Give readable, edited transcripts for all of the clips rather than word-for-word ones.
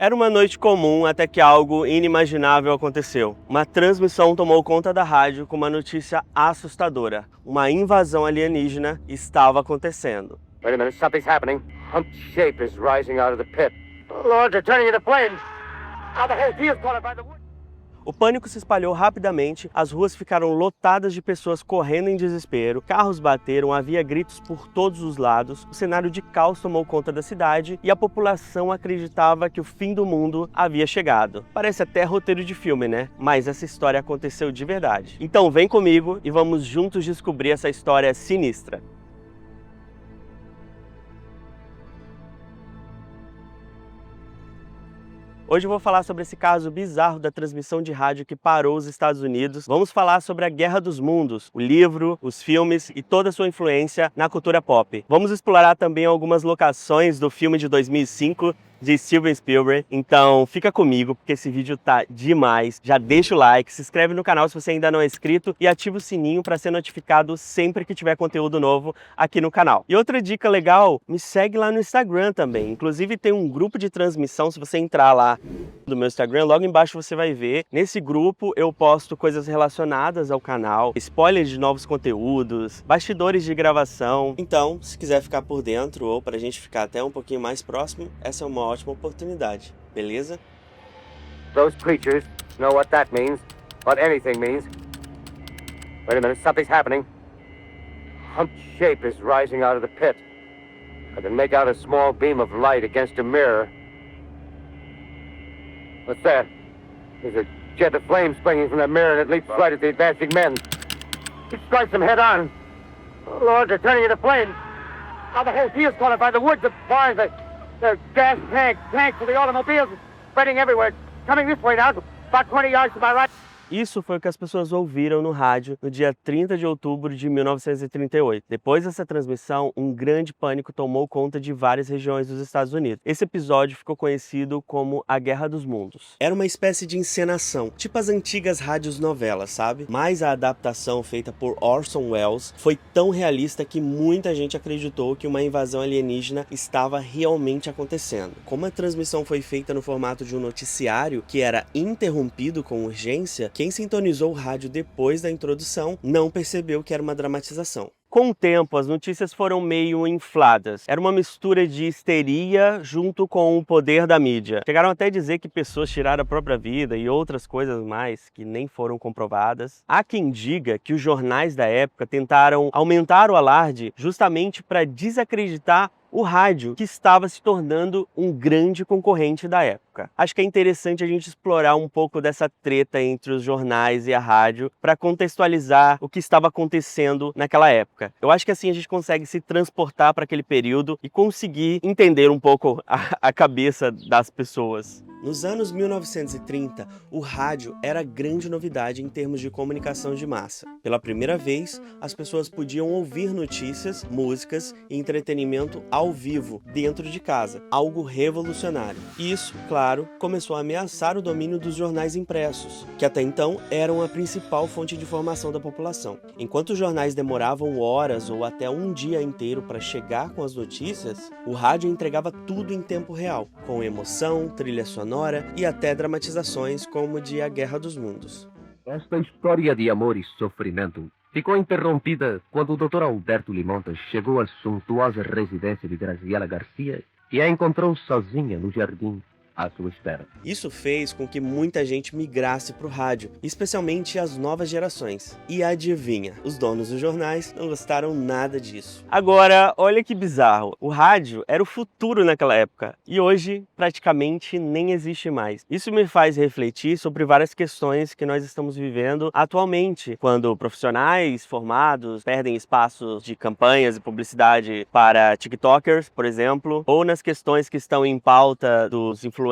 Era uma noite comum até que algo inimaginável aconteceu. Uma transmissão tomou conta da rádio com uma notícia assustadora. Uma invasão alienígena estava acontecendo. Wait a minute, something's happening. Humped shape is rising out of the pit. Oh, Lord, they're turning into flames. Now the whole field's caught up by the wood. O pânico se espalhou rapidamente, as ruas ficaram lotadas de pessoas correndo em desespero, carros bateram, havia gritos por todos os lados, o cenário de caos tomou conta da cidade e a população acreditava que o fim do mundo havia chegado. Parece até roteiro de filme, né? Mas essa história aconteceu de verdade. Então vem comigo e vamos juntos descobrir essa história sinistra. Hoje eu vou falar sobre esse caso bizarro da transmissão de rádio que parou os Estados Unidos. Vamos falar sobre a Guerra dos Mundos, o livro, os filmes e toda a sua influência na cultura pop. Vamos explorar também algumas locações do filme de 2005, de Steven Spielberg, então fica comigo porque esse vídeo tá demais. Já deixa o like, se inscreve no canal se você ainda não é inscrito e ativa o sininho para ser notificado sempre que tiver conteúdo novo aqui no canal. E outra dica legal, me segue lá no Instagram também, inclusive tem um grupo de transmissão, se você entrar lá no meu Instagram, logo embaixo você vai ver. Nesse grupo eu posto coisas relacionadas ao canal, spoilers de novos conteúdos, bastidores de gravação. Então, se quiser ficar por dentro ou pra gente ficar até um pouquinho mais próximo, essa é uma ótima oportunidade, beleza? Those creatures know what that means, what anything means. Wait a minute, something's happening. Humped shape is rising out of the pit. I can make out a small beam of light against a mirror. What's that? There's a jet of flame springing from the mirror and it leaps right at the advancing men. It strikes them head on. Oh, Lord, they're turning into flames. Now the whole field's caught up by the woods, the barns, the gas tanks for the automobiles spreading everywhere. Coming this way now, about 20 yards to my right. Isso foi o que as pessoas ouviram no rádio no dia 30 de outubro de 1938. Depois dessa transmissão, um grande pânico tomou conta de várias regiões dos Estados Unidos. Esse episódio ficou conhecido como a Guerra dos Mundos. Era uma espécie de encenação, tipo as antigas rádios novelas, sabe? Mas a adaptação feita por Orson Welles foi tão realista que muita gente acreditou que uma invasão alienígena estava realmente acontecendo. Como a transmissão foi feita no formato de um noticiário que era interrompido com urgência, quem sintonizou o rádio depois da introdução não percebeu que era uma dramatização. Com o tempo, as notícias foram meio infladas. Era uma mistura de histeria junto com o poder da mídia. Chegaram até a dizer que pessoas tiraram a própria vida e outras coisas mais que nem foram comprovadas. Há quem diga que os jornais da época tentaram aumentar o alarde justamente para desacreditar o rádio, que estava se tornando um grande concorrente da época. Acho que é interessante a gente explorar um pouco dessa treta entre os jornais e a rádio para contextualizar o que estava acontecendo naquela época. Eu acho que assim a gente consegue se transportar para aquele período e conseguir entender um pouco a cabeça das pessoas. Nos anos 1930, o rádio era grande novidade em termos de comunicação de massa. Pela primeira vez, as pessoas podiam ouvir notícias, músicas e entretenimento ao vivo, dentro de casa, algo revolucionário. Isso, claro, começou a ameaçar o domínio dos jornais impressos, que até então eram a principal fonte de informação da população. Enquanto os jornais demoravam horas ou até um dia inteiro para chegar com as notícias, o rádio entregava tudo em tempo real, com emoção, trilha sonora e até dramatizações como de A Guerra dos Mundos. Esta história de amor e sofrimento ficou interrompida quando o Dr. Alberto Limontas chegou à suntuosa residência de Graziela Garcia e a encontrou sozinha no jardim à sua espera. Isso fez com que muita gente migrasse para o rádio, especialmente as novas gerações. E adivinha, os donos dos jornais não gostaram nada disso. Agora, olha que bizarro, o rádio era o futuro naquela época e hoje praticamente nem existe mais. Isso me faz refletir sobre várias questões que nós estamos vivendo atualmente, quando profissionais formados perdem espaços de campanhas e publicidade para TikTokers, por exemplo, ou nas questões que estão em pauta dos influencers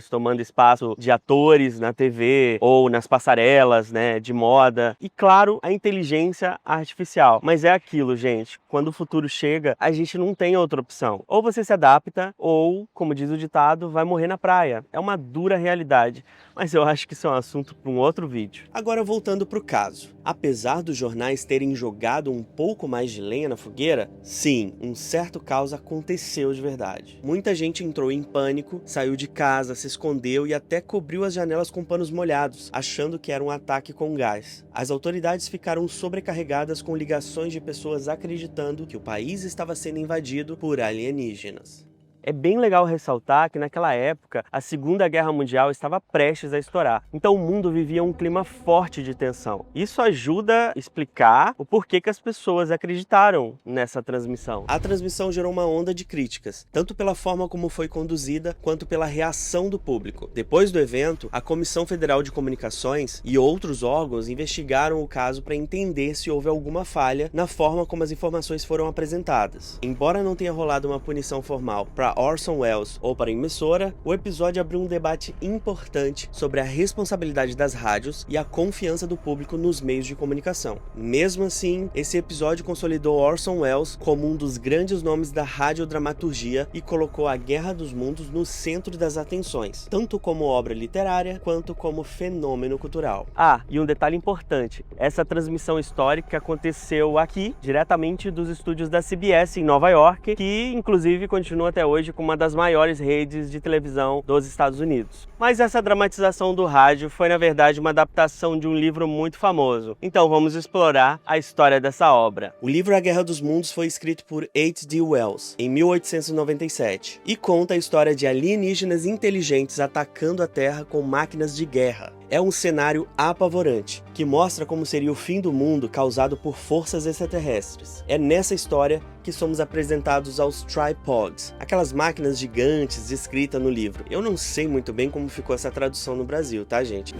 tomando espaço de atores na TV ou nas passarelas, né, de moda. E claro, a inteligência artificial. Mas é aquilo, gente, quando o futuro chega, a gente não tem outra opção. Ou você se adapta, ou, como diz o ditado, vai morrer na praia. É uma dura realidade. Mas eu acho que isso é um assunto para um outro vídeo. Agora voltando para o caso. Apesar dos jornais terem jogado um pouco mais de lenha na fogueira, sim, um certo caos aconteceu de verdade. Muita gente entrou em pânico, saiu de casa, se escondeu e até cobriu as janelas com panos molhados, achando que era um ataque com gás. As autoridades ficaram sobrecarregadas com ligações de pessoas acreditando que o país estava sendo invadido por alienígenas. É bem legal ressaltar que naquela época a Segunda Guerra Mundial estava prestes a estourar, então o mundo vivia um clima forte de tensão. Isso ajuda a explicar o porquê que as pessoas acreditaram nessa transmissão. A transmissão gerou uma onda de críticas, tanto pela forma como foi conduzida, quanto pela reação do público. Depois do evento, a Comissão Federal de Comunicações e outros órgãos investigaram o caso para entender se houve alguma falha na forma como as informações foram apresentadas. Embora não tenha rolado uma punição formal para Orson Welles ou para a emissora, o episódio abriu um debate importante sobre a responsabilidade das rádios e a confiança do público nos meios de comunicação. Mesmo assim, esse episódio consolidou Orson Welles como um dos grandes nomes da radiodramaturgia e colocou a Guerra dos Mundos no centro das atenções, tanto como obra literária quanto como fenômeno cultural. Ah, e um detalhe importante, essa transmissão histórica aconteceu aqui, diretamente dos estúdios da CBS em Nova York, que inclusive continua até hoje com uma das maiores redes de televisão dos Estados Unidos. Mas essa dramatização do rádio foi, na verdade, uma adaptação de um livro muito famoso. Então vamos explorar a história dessa obra. O livro A Guerra dos Mundos foi escrito por H.G. Wells em 1897 e conta a história de alienígenas inteligentes atacando a Terra com máquinas de guerra. É um cenário apavorante, que mostra como seria o fim do mundo causado por forças extraterrestres. É nessa história que somos apresentados aos tripods, aquelas máquinas gigantes descritas no livro. Eu não sei muito bem como ficou essa tradução no Brasil, tá, gente?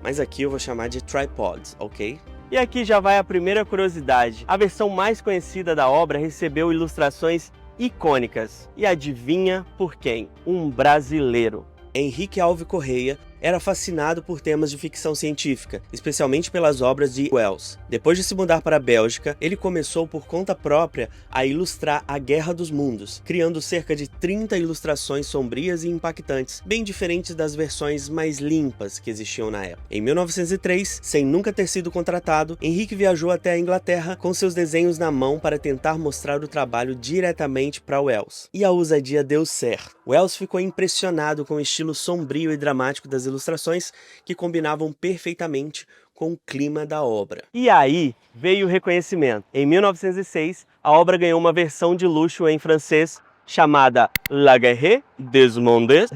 Mas aqui eu vou chamar de tripods, ok? E aqui já vai a primeira curiosidade. A versão mais conhecida da obra recebeu ilustrações icônicas. E adivinha por quem? Um brasileiro. Henrique Alves Correia era fascinado por temas de ficção científica, especialmente pelas obras de Wells. Depois de se mudar para a Bélgica, ele começou por conta própria a ilustrar A Guerra dos Mundos, criando cerca de 30 ilustrações sombrias e impactantes, bem diferentes das versões mais limpas que existiam na época. Em 1903, sem nunca ter sido contratado, Henrique viajou até a Inglaterra com seus desenhos na mão para tentar mostrar o trabalho diretamente para Wells. E a ousadia deu certo. Wells ficou impressionado com o estilo sombrio e dramático das ilustrações que combinavam perfeitamente com o clima da obra. E aí veio o reconhecimento. Em 1906, a obra ganhou uma versão de luxo em francês chamada La Guerre des Mondes.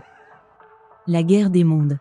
La Guerre des Mondes.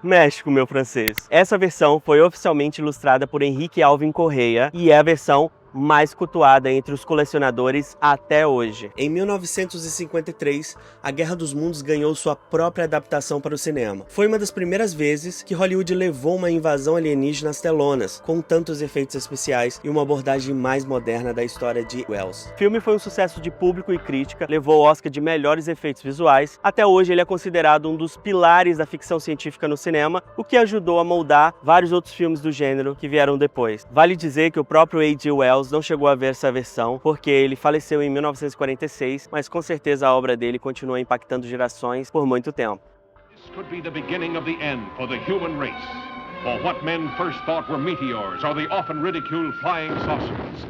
Mexe com o meu francês. Essa versão foi oficialmente ilustrada por Henrique Alves Correia e é a versão mais cultuada entre os colecionadores até hoje. Em 1953, A Guerra dos Mundos ganhou sua própria adaptação para o cinema. Foi uma das primeiras vezes que Hollywood levou uma invasão alienígena às telonas, com tantos efeitos especiais e uma abordagem mais moderna da história de Wells. O filme foi um sucesso de público e crítica, levou o Oscar de melhores efeitos visuais. Até hoje ele é considerado um dos pilares da ficção científica no cinema, o que ajudou a moldar vários outros filmes do gênero que vieram depois. Vale dizer que o próprio H.G. Wells não chegou a ver essa versão, porque ele faleceu em 1946, mas com certeza a obra dele continua impactando gerações por muito tempo. This could be the beginning of the end for the human race. For what men first thought were meteors or the often ridiculed flying saucers.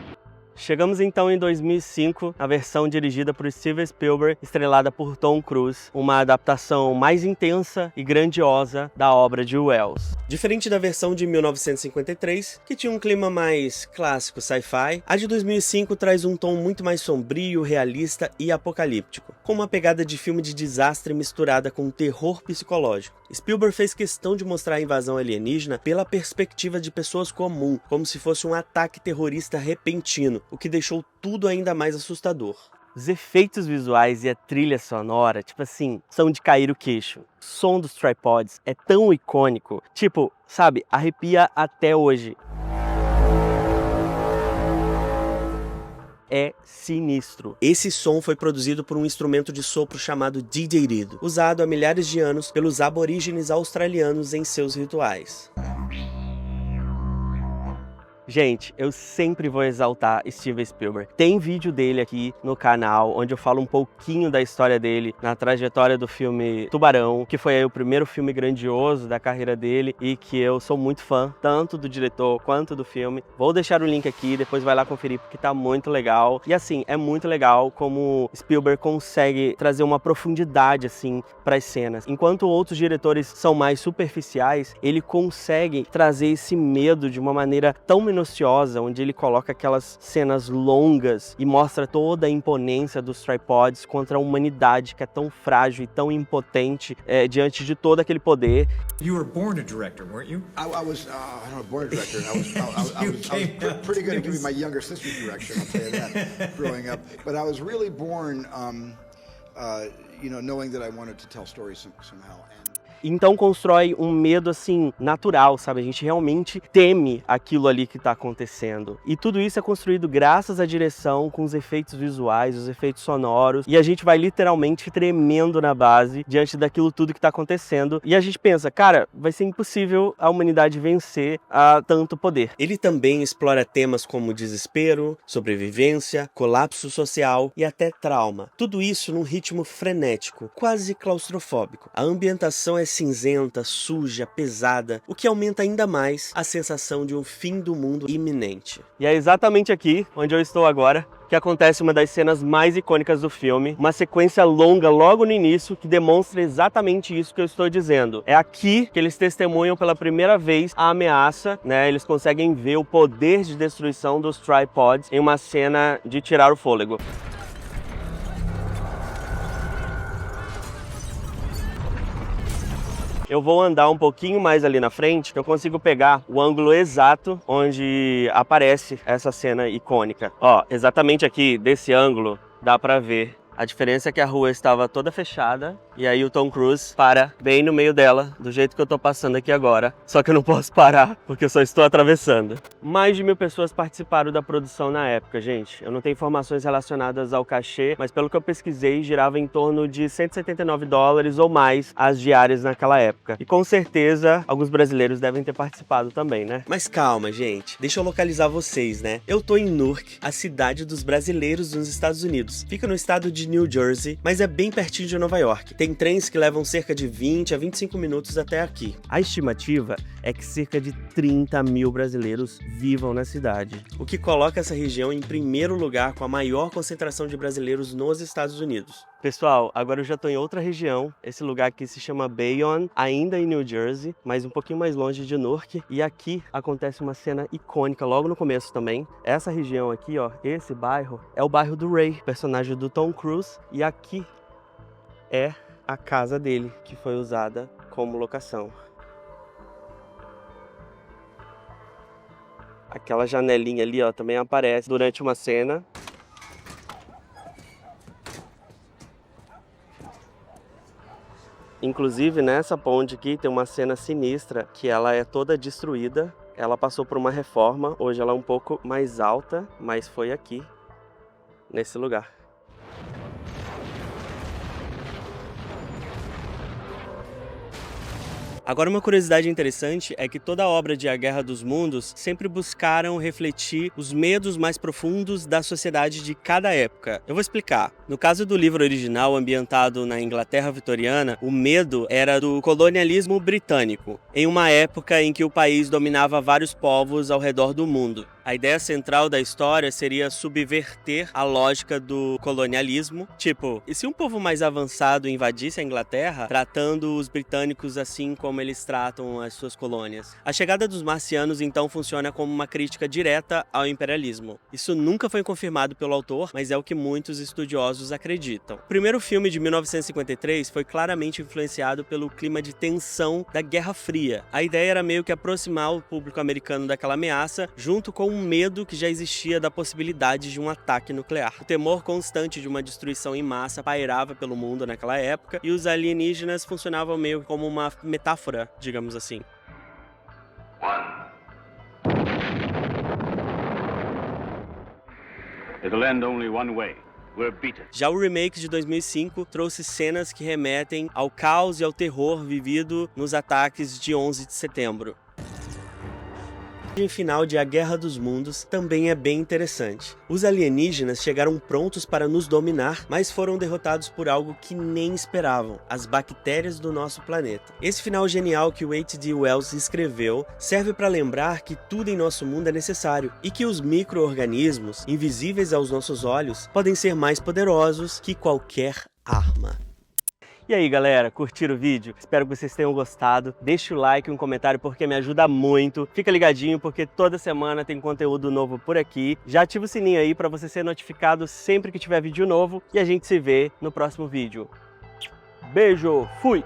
Chegamos então em 2005, a versão dirigida por Steven Spielberg, estrelada por Tom Cruise, uma adaptação mais intensa e grandiosa da obra de Wells. Diferente da versão de 1953, que tinha um clima mais clássico sci-fi, a de 2005 traz um tom muito mais sombrio, realista e apocalíptico, com uma pegada de filme de desastre misturada com terror psicológico. Spielberg fez questão de mostrar a invasão alienígena pela perspectiva de pessoas comuns, como se fosse um ataque terrorista repentino, o que deixou tudo ainda mais assustador. Os efeitos visuais e a trilha sonora, tipo assim, são de cair o queixo. O som dos tripods é tão icônico, tipo, sabe, arrepia até hoje. É sinistro. Esse som foi produzido por um instrumento de sopro chamado didgeridoo, usado há milhares de anos pelos aborígenes australianos em seus rituais. Gente, eu sempre vou exaltar Steven Spielberg. Tem vídeo dele aqui no canal, onde eu falo um pouquinho da história dele, na trajetória do filme Tubarão, que foi aí o primeiro filme grandioso da carreira dele e que eu sou muito fã, tanto do diretor quanto do filme. Vou deixar o link aqui, depois vai lá conferir, porque tá muito legal. E assim, é muito legal como Spielberg consegue trazer uma profundidade, assim, para as cenas. Enquanto outros diretores são mais superficiais, ele consegue trazer esse medo de uma maneira tão minuciosa, onde ele coloca aquelas cenas longas e mostra toda a imponência dos tripods contra a humanidade que é tão frágil e tão impotente diante de todo aquele poder. You were born a director, weren't you? I was not born a director. I was pretty good at giving my younger sister direction, I'll tell you that, growing up. But I was really born, knowing that I wanted to tell stories somehow. Então constrói um medo assim natural, sabe? A gente realmente teme aquilo ali que tá acontecendo. E tudo isso é construído graças à direção, com os efeitos visuais, os efeitos sonoros. E a gente vai literalmente tremendo na base diante daquilo tudo que tá acontecendo. E a gente pensa, cara, vai ser impossível a humanidade vencer a tanto poder. Ele também explora temas como desespero, sobrevivência, colapso social e até trauma. Tudo isso num ritmo frenético, quase claustrofóbico. A ambientação é cinzenta, suja, pesada, o que aumenta ainda mais a sensação de um fim do mundo iminente. E é exatamente aqui, onde eu estou agora, que acontece uma das cenas mais icônicas do filme, uma sequência longa logo no início que demonstra exatamente isso que eu estou dizendo. É aqui que eles testemunham pela primeira vez a ameaça, né? Eles conseguem ver o poder de destruição dos tripods em uma cena de tirar o fôlego. Eu vou andar um pouquinho mais ali na frente, que eu consigo pegar o ângulo exato onde aparece essa cena icônica. Ó, exatamente aqui, desse ângulo, dá pra ver. A diferença é que a rua estava toda fechada e aí o Tom Cruise para bem no meio dela, do jeito que eu tô passando aqui agora. Só que eu não posso parar, porque eu só estou atravessando. Mais de 1000 pessoas participaram da produção na época, gente. Eu não tenho informações relacionadas ao cachê, mas pelo que eu pesquisei, girava em torno de $179 ou mais as diárias naquela época. E com certeza, alguns brasileiros devem ter participado também, né? Mas calma, gente. Deixa eu localizar vocês, né? Eu tô em Newark, a cidade dos brasileiros nos Estados Unidos. Fica no estado de New Jersey, mas é bem pertinho de Nova York. Tem trens que levam cerca de 20 a 25 minutos até aqui. A estimativa é que cerca de 30.000 brasileiros vivam na cidade, o que coloca essa região em primeiro lugar com a maior concentração de brasileiros nos Estados Unidos. Pessoal, agora eu já estou em outra região. Esse lugar aqui se chama Bayonne, ainda em New Jersey, mas um pouquinho mais longe de Newark. E aqui acontece uma cena icônica logo no começo também. Essa região aqui, ó, esse bairro, é o bairro do Ray, personagem do Tom Cruise. E aqui é a casa dele, que foi usada como locação. Aquela janelinha ali, ó, também aparece durante uma cena. Inclusive, nessa ponte aqui tem uma cena sinistra, que ela é toda destruída. Ela passou por uma reforma, hoje ela é um pouco mais alta, mas foi aqui, nesse lugar. Agora, uma curiosidade interessante é que toda a obra de A Guerra dos Mundos sempre buscaram refletir os medos mais profundos da sociedade de cada época. Eu vou explicar. No caso do livro original, ambientado na Inglaterra vitoriana, o medo era do colonialismo britânico, em uma época em que o país dominava vários povos ao redor do mundo. A ideia central da história seria subverter a lógica do colonialismo. Tipo, e se um povo mais avançado invadisse a Inglaterra, tratando os britânicos assim como eles tratam as suas colônias? A chegada dos marcianos, então, funciona como uma crítica direta ao imperialismo. Isso nunca foi confirmado pelo autor, mas é o que muitos estudiosos acreditam. O primeiro filme de 1953 foi claramente influenciado pelo clima de tensão da Guerra Fria. A ideia era meio que aproximar o público americano daquela ameaça, junto com um medo que já existia da possibilidade de um ataque nuclear. O temor constante de uma destruição em massa pairava pelo mundo naquela época e os alienígenas funcionavam meio como uma metáfora, digamos assim. It'll end only one way. We're beaten. Já o remake de 2005 trouxe cenas que remetem ao caos e ao terror vivido nos ataques de 11 de setembro. final de A Guerra dos Mundos também é bem interessante. Os alienígenas chegaram prontos para nos dominar, mas foram derrotados por algo que nem esperavam, as bactérias do nosso planeta. Esse final genial que o H.G. Wells escreveu serve para lembrar que tudo em nosso mundo é necessário e que os micro-organismos, invisíveis aos nossos olhos, podem ser mais poderosos que qualquer arma. E aí galera, curtiram o vídeo? Espero que vocês tenham gostado. Deixa o like e um comentário porque me ajuda muito. Fica ligadinho porque toda semana tem conteúdo novo por aqui. Já ativa o sininho aí para você ser notificado sempre que tiver vídeo novo. E a gente se vê no próximo vídeo. Beijo, fui!